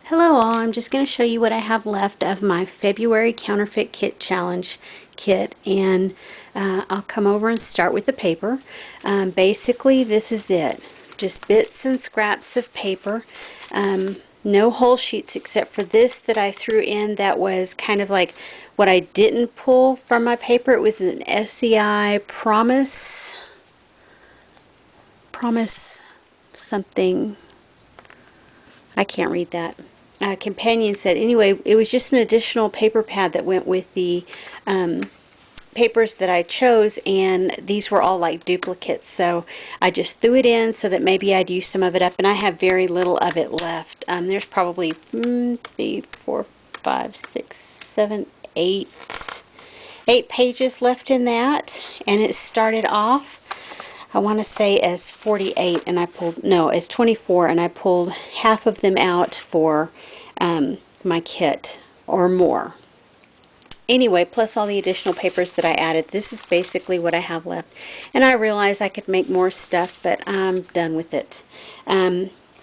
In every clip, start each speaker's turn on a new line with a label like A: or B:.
A: Hello all, I'm just going to show you what I have left of my February Counterfeit Kit Challenge kit, and I'll come over and start with the paper. Basically this is it, just bits and scraps of paper, no whole sheets except for this that I threw in that was kind of like what I didn't pull from my paper. It was an SEI Promise something, I can't read that. Companion said. Anyway, it was just an additional paper pad that went with the papers that I chose, and these were all like duplicates, so I just threw it in so that maybe I'd use some of it up, and I have very little of it left. There's probably 3, 4, 5, 6, 7, 8 pages left in that, and it started off, I want to say, as 48, and I pulled, no, as 24, and I pulled half of them out for my kit or more. Anyway, plus all the additional papers that I added, this is basically what I have left. And I realize I could make more stuff, but I'm done with it.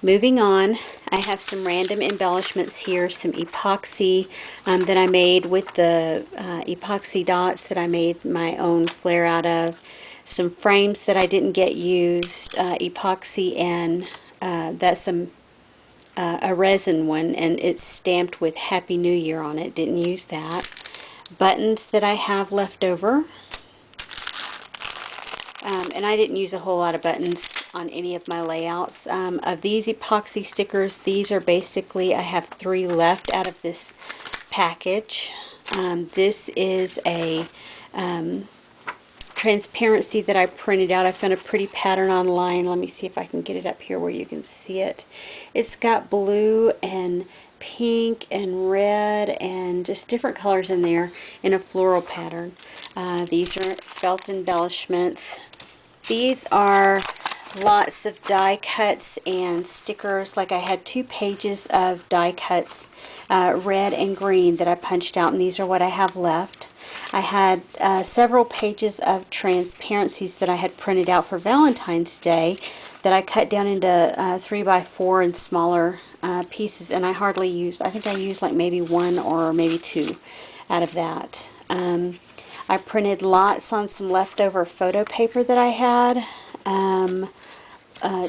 A: Moving on, I have some random embellishments here, some epoxy that I made with the epoxy dots that I made my own flare out of. Some frames that I didn't get used, epoxy, and that's a resin one, and it's stamped with Happy New Year on it. Didn't use that. Buttons that I have left over, and I didn't use a whole lot of buttons on any of my layouts. Of these epoxy stickers, these are basically, I have 3 left out of this package. This is a transparency that I printed out. I found a pretty pattern online. Let me see if I can get it up here where you can see it. It's got blue and pink and red and just different colors in there in a floral pattern. These are felt embellishments. These are lots of die cuts and stickers. Like I had 2 pages of die cuts, red and green, that I punched out, and these are what I have left. I had several pages of transparencies that I had printed out for Valentine's Day that I cut down into 3x4 and smaller pieces, and I hardly used, I think I used like maybe 1 or maybe 2 out of that. I printed lots on some leftover photo paper that I had,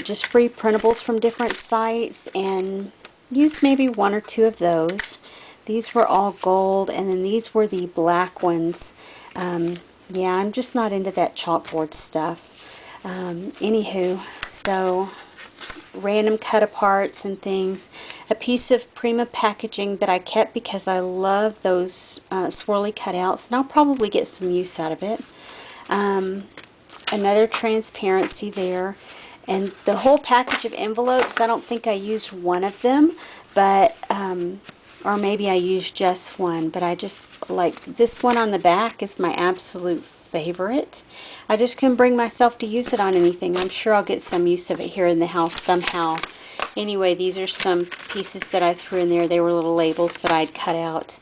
A: just free printables from different sites, and used maybe 1 or 2 of those. These were all gold, and then these were the black ones. Yeah, I'm just not into that chalkboard stuff. Anywho, so random cut aparts and things. A piece of Prima packaging that I kept because I love those swirly cutouts, and I'll probably get some use out of it. Another transparency there. And the whole package of envelopes, I don't think I used one of them, but or maybe I used just one, but I just like this one on the back is my absolute favorite. I just couldn't bring myself to use it on anything. I'm sure I'll get some use of it here in the house somehow. Anyway, these are some pieces that I threw in there. They were little labels that I'd cut out.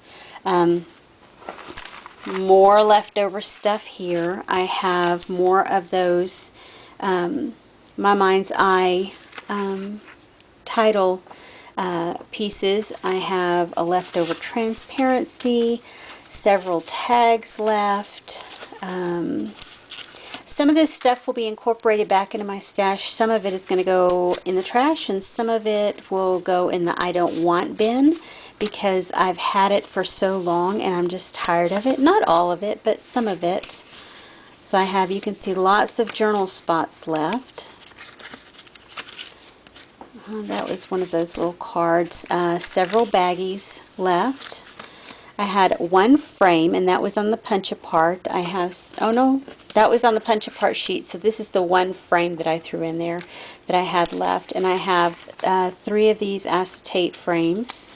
A: More leftover stuff here. I have more of those My Mind's Eye title pieces. I have a leftover transparency, several tags left. Some of this stuff will be incorporated back into my stash. Some of it is going to go in the trash, and some of it will go in the I don't want bin because I've had it for so long and I'm just tired of it. Not all of it, but some of it. So I have, you can see, lots of journal spots left. That was one of those little cards. Several baggies left. I had 1 frame, and that was on the punch apart. I have, oh no, that was on the punch apart sheet, so this is the 1 frame that I threw in there that I had left. And I have 3 of these acetate frames.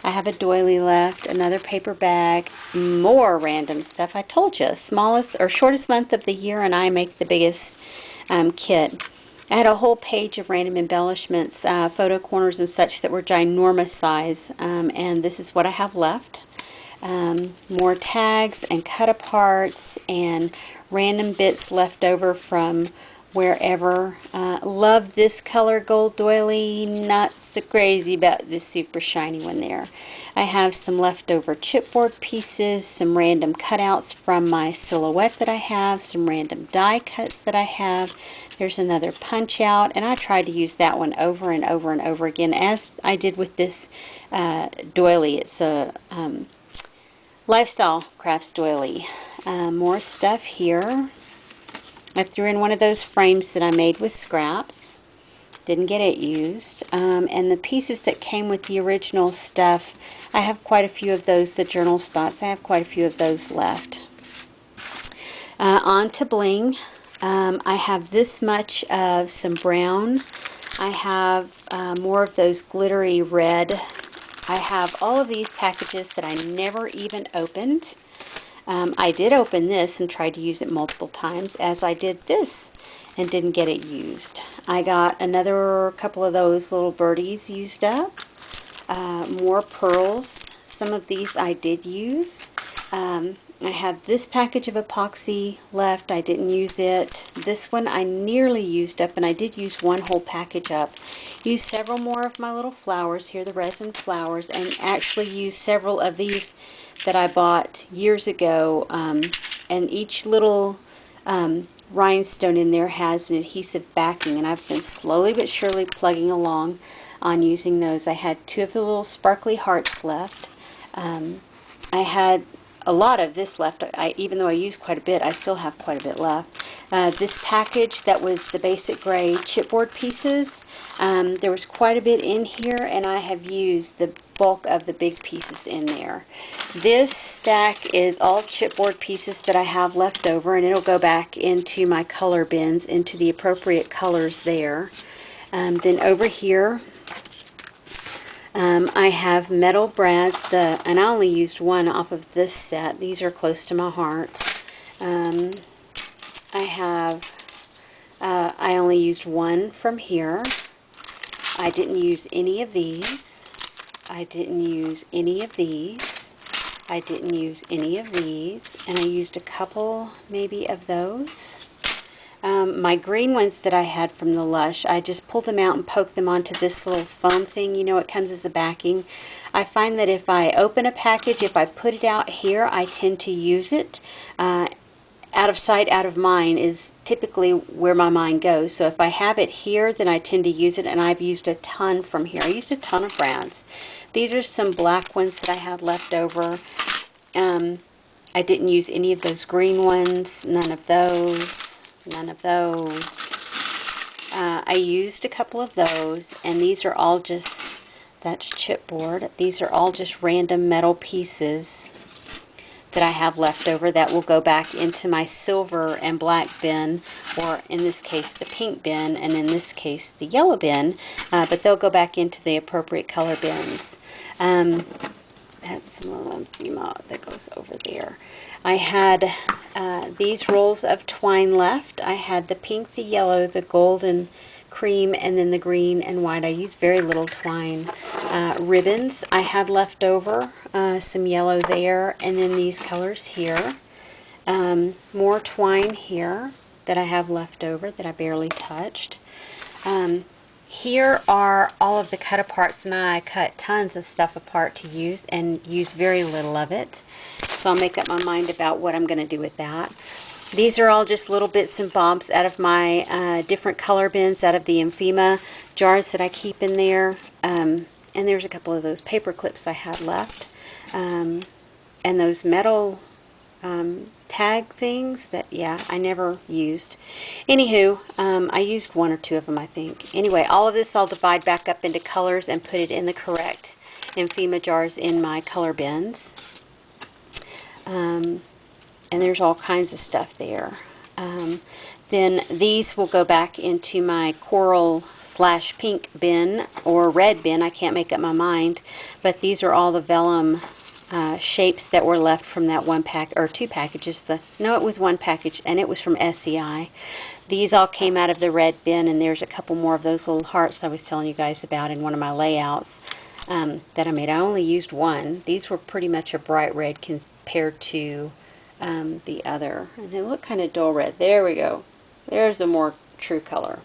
A: I have a doily left, another paper bag, more random stuff. I told you, smallest or shortest month of the year, and I make the biggest kit. I had a whole page of random embellishments, photo corners and such that were ginormous size, and this is what I have left. More tags and cut aparts and random bits left over from wherever. Love this color gold doily, not so crazy about this super shiny one there. I have some leftover chipboard pieces, some random cutouts from my silhouette that I have, some random die cuts that I have. There's another punch out, and I tried to use that one over and over and over again, as I did with this doily. It's a Lifestyle Crafts doily. More stuff here. I threw in one of those frames that I made with scraps. Didn't get it used. And the pieces that came with the original stuff, I have quite a few of those, the journal spots. I have quite a few of those left. On to bling. I have this much of some brown. I have more of those glittery red. I have all of these packages that I never even opened. I did open this and tried to use it multiple times, as I did this, and didn't get it used. I got another couple of those little birdies used up. More pearls. Some of these I did use. I have this package of epoxy left. I didn't use it. This one I nearly used up, and I did use one whole package up. Used several more of my little flowers here, the resin flowers, and actually used several of these that I bought years ago, and each little rhinestone in there has an adhesive backing, and I've been slowly but surely plugging along on using those. I had two of the little sparkly hearts left. I had a lot of this left. Even though I used quite a bit, I still have quite a bit left. This package that was the basic gray chipboard pieces, there was quite a bit in here, and I have used the bulk of the big pieces in there. This stack is all chipboard pieces that I have left over, and it'll go back into my color bins, into the appropriate colors there. Then over here, I have metal brads, and I only used one off of this set. These are close to my heart. I only used one from here. I didn't use any of these. I didn't use any of these. I didn't use any of these. And I used a couple maybe of those. My green ones that I had from the Lush, I just pulled them out and poked them onto this little foam thing. You know, it comes as a backing. I find that if I open a package, if I put it out here, I tend to use it. Out of sight, out of mind is typically where my mind goes. So if I have it here, then I tend to use it, and I've used a ton from here. I used a ton of brads. These are some black ones that I have left over. I didn't use any of those green ones, none of those, none of those. I used a couple of those, and these are all just, that's chipboard. These are all just random metal pieces that I have left over that will go back into my silver and black bin, or in this case the pink bin, and in this case the yellow bin, but they'll go back into the appropriate color bins. That's some lymphoma that goes over there. I had these rolls of twine left. I had the pink, the yellow, the gold and cream, and then the green and white. I used very little twine. Ribbons I had left over, some yellow there, and then these colors here. More twine here that I have left over that I barely touched. Here are all of the cut aparts, and I cut tons of stuff apart to use and use very little of it. So I'll make up my mind about what I'm going to do with that. These are all just little bits and bobs out of my different color bins, out of the Emphema jars that I keep in there. And there's a couple of those paper clips I had left. And those metal tag things that, yeah, I never used. Anywho, I used one or two of them, I think. Anyway, all of this I'll divide back up into colors and put it in the correct Emphema jars in my color bins. And there's all kinds of stuff there. Then these will go back into my coral / pink bin or red bin. I can't make up my mind. But these are all the vellum shapes that were left from that one pack, or two packages. No, it was one package, and it was from SEI. These all came out of the red bin, and there's a couple more of those little hearts I was telling you guys about in one of my layouts that I made. I only used one. These were pretty much a bright red compared to the other, and they look kind of dull red. There we go. There's a more True Color.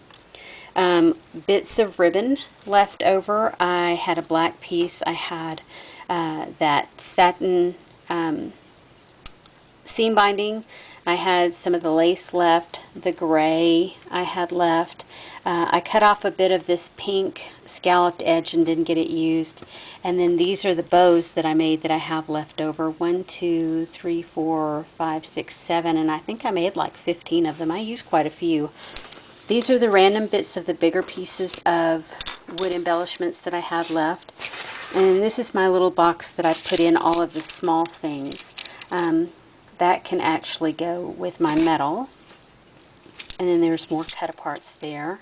A: Bits of ribbon left over. I had a black piece. I had that satin seam binding. I had some of the lace left, the gray I had left. I cut off a bit of this pink scalloped edge and didn't get it used. And then these are the bows that I made that I have left over. 1, 2, 3, 4, 5, 6, 7, and I think I made like 15 of them. I used quite a few. These are the random bits of the bigger pieces of wood embellishments that I have left. And this is my little box that I put in all of the small things. That can actually go with my metal. And then there's more cut aparts there.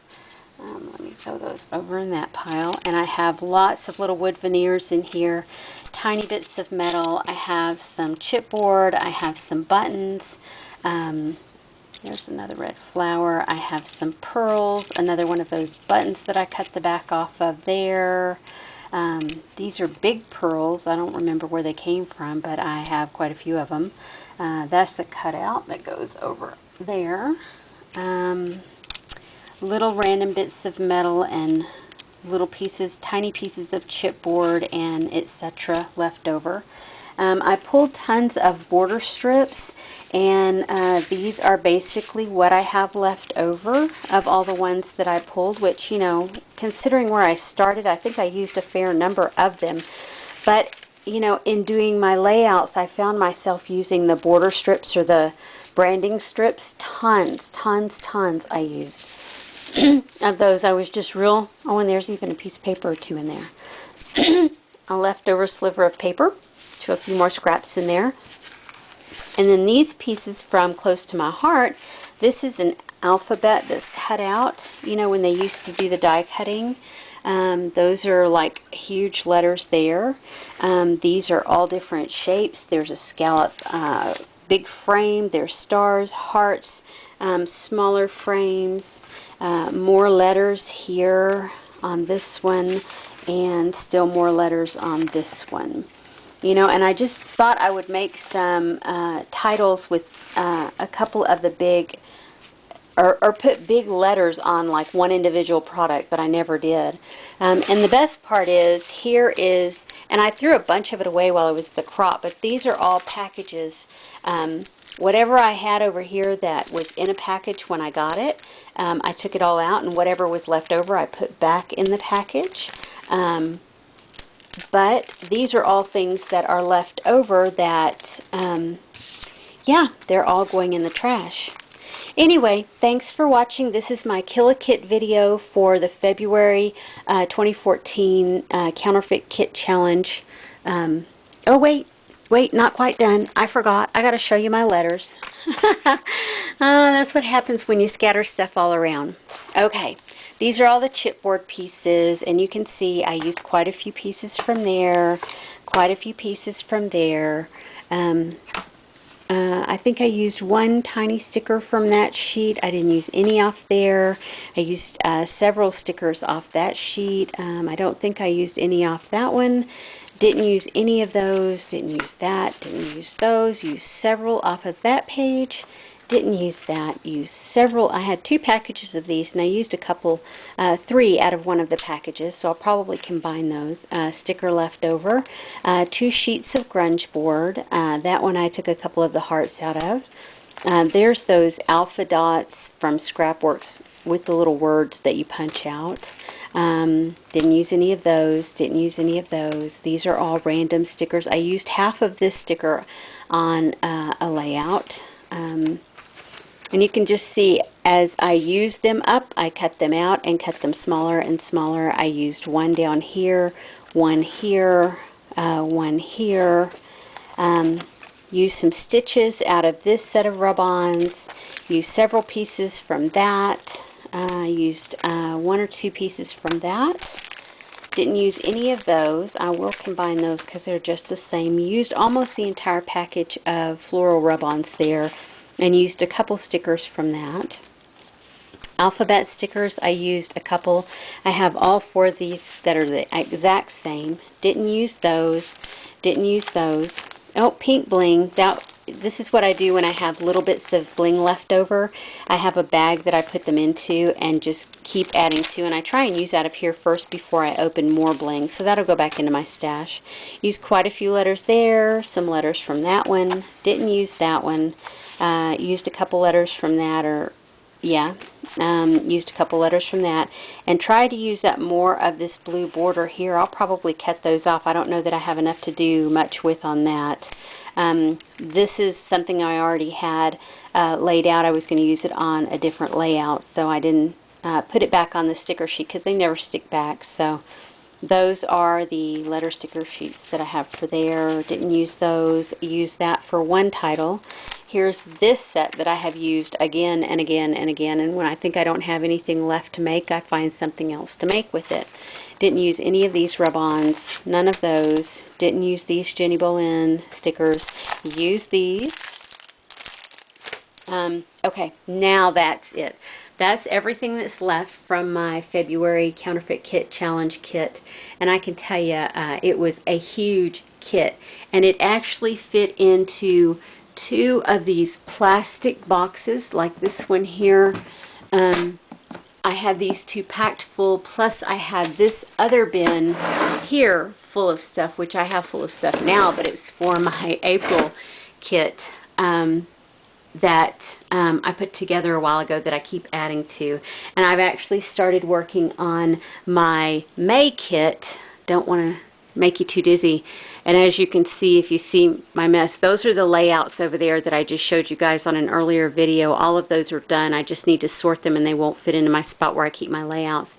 A: Let me throw those over in that pile. And I have lots of little wood veneers in here, tiny bits of metal. I have some chipboard. I have some buttons. There's another red flower. I have some pearls, another one of those buttons that I cut the back off of there. These are big pearls. I don't remember where they came from, but I have quite a few of them. That's a cutout that goes over there. Little random bits of metal and little pieces, tiny pieces of chipboard and etc. left over. I pulled tons of border strips, and these are basically what I have left over of all the ones that I pulled, which, you know, considering where I started, I think I used a fair number of them. But, you know, in doing my layouts, I found myself using the border strips or the branding strips. Tons I used of those. I was just real, oh, and there's even a piece of paper or two in there. A leftover sliver of paper. Show a few more scraps in there. And then these pieces from Close to My Heart, this is an alphabet that's cut out. You know, when they used to do the die cutting, those are like huge letters there. These are all different shapes. There's a scallop, big frame. There's stars, hearts, smaller frames, more letters here on this one, and still more letters on this one. You know, and I just thought I would make some titles with a couple of the big, or put big letters on like one individual product, but I never did. And the best part is, here is, and I threw a bunch of it away while it was the crop, but these are all packages. Whatever I had over here that was in a package when I got it, I took it all out, and whatever was left over I put back in the package. But these are all things that are left over that, yeah, they're all going in the trash. Anyway, thanks for watching. This is my Kill-A-Kit video for the February 2014 Counterfeit Kit Challenge. Oh, wait, not quite done. I forgot. I got to show you my letters. That's what happens when you scatter stuff all around. Okay. These are all the chipboard pieces, and you can see I used quite a few pieces from there, quite a few pieces from there. I think I used one tiny sticker from that sheet. I didn't use any off there. I used several stickers off that sheet. I don't think I used any off that one. Didn't use any of those. Didn't use that. Didn't use those. Used several off of that page. Didn't use that. Used several. I had 2 packages of these, and I used a couple, 3 out of one of the packages, so I'll probably combine those. Sticker left over. 2 sheets of grunge board. That one I took a couple of the hearts out of. There's those alpha dots from Scrapworks with the little words that you punch out. Didn't use any of those. Didn't use any of those. These are all random stickers. I used half of this sticker on a layout. And you can just see as I used them up, I cut them out and cut them smaller and smaller. I used one down here, one here, one here. Used some stitches out of this set of rub-ons. Used several pieces from that. Used 1 or 2 pieces from that. Didn't use any of those. I will combine those because they're just the same. Used almost the entire package of floral rub-ons there, and used a couple stickers from that. Alphabet stickers, I used a couple. I have all 4 of these that are the exact same. Didn't use those. Didn't use those. Oh, pink bling. That this is what I do when I have little bits of bling left over. I have a bag that I put them into and just keep adding to, and I try and use out of here first before I open more bling, so that'll go back into my stash. Used quite a few letters there, some letters from that one, didn't use that one, used a couple letters from that, or yeah, used a couple letters from that, and try to use up more of this blue border here. I'll probably cut those off. I don't know that I have enough to do much with on that. This is something I already had laid out. I was going to use it on a different layout, so I didn't put it back on the sticker sheet because they never stick back. So those are the letter sticker sheets that I have for there. Didn't use those. Use that for one title. Here's this set that I have used again and again and again, and when I think I don't have anything left to make, I find something else to make with it. Didn't use any of these rub-ons, none of those. Didn't use these Jenny Bolin stickers. Used these. Okay, now that's it. That's everything that's left from my February Counterfeit Kit Challenge kit. And I can tell you, it was a huge kit. And it actually fit into 2 of these plastic boxes, like this one here. I had these 2 packed full, plus I had this other bin here full of stuff, which I have full of stuff now, but it's for my April kit. That I put together a while ago that I keep adding to. And I've actually started working on my May kit. Don't want to make you too dizzy. And as you can see, if you see my mess, those are the layouts over there that I just showed you guys on an earlier video. All of those are done. I just need to sort them and they won't fit into my spot where I keep my layouts.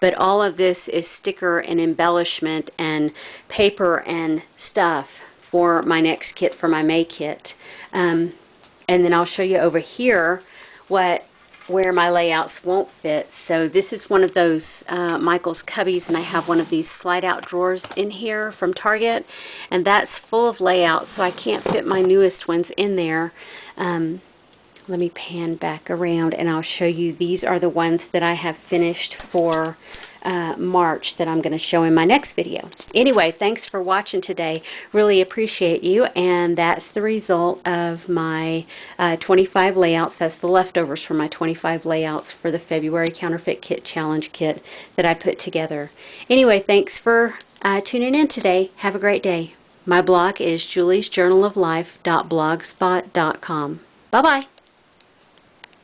A: But all of this is sticker and embellishment and paper and stuff for my next kit, for my May kit. And then I'll show you over here where my layouts won't fit. So this is one of those Michael's cubbies, and I have one of these slide-out drawers in here from Target, and that's full of layouts, so I can't fit my newest ones in there. Let me pan back around, and I'll show you. These are the ones that I have finished for March that I'm going to show in my next video. Anyway, thanks for watching today. Really appreciate you, and that's the result of my 25 layouts. That's the leftovers from my 25 layouts for the February Counterfeit Kit Challenge kit that I put together. Anyway, thanks for tuning in today. Have a great day. My blog is juliesjournaloflife.blogspot.com. Bye-bye.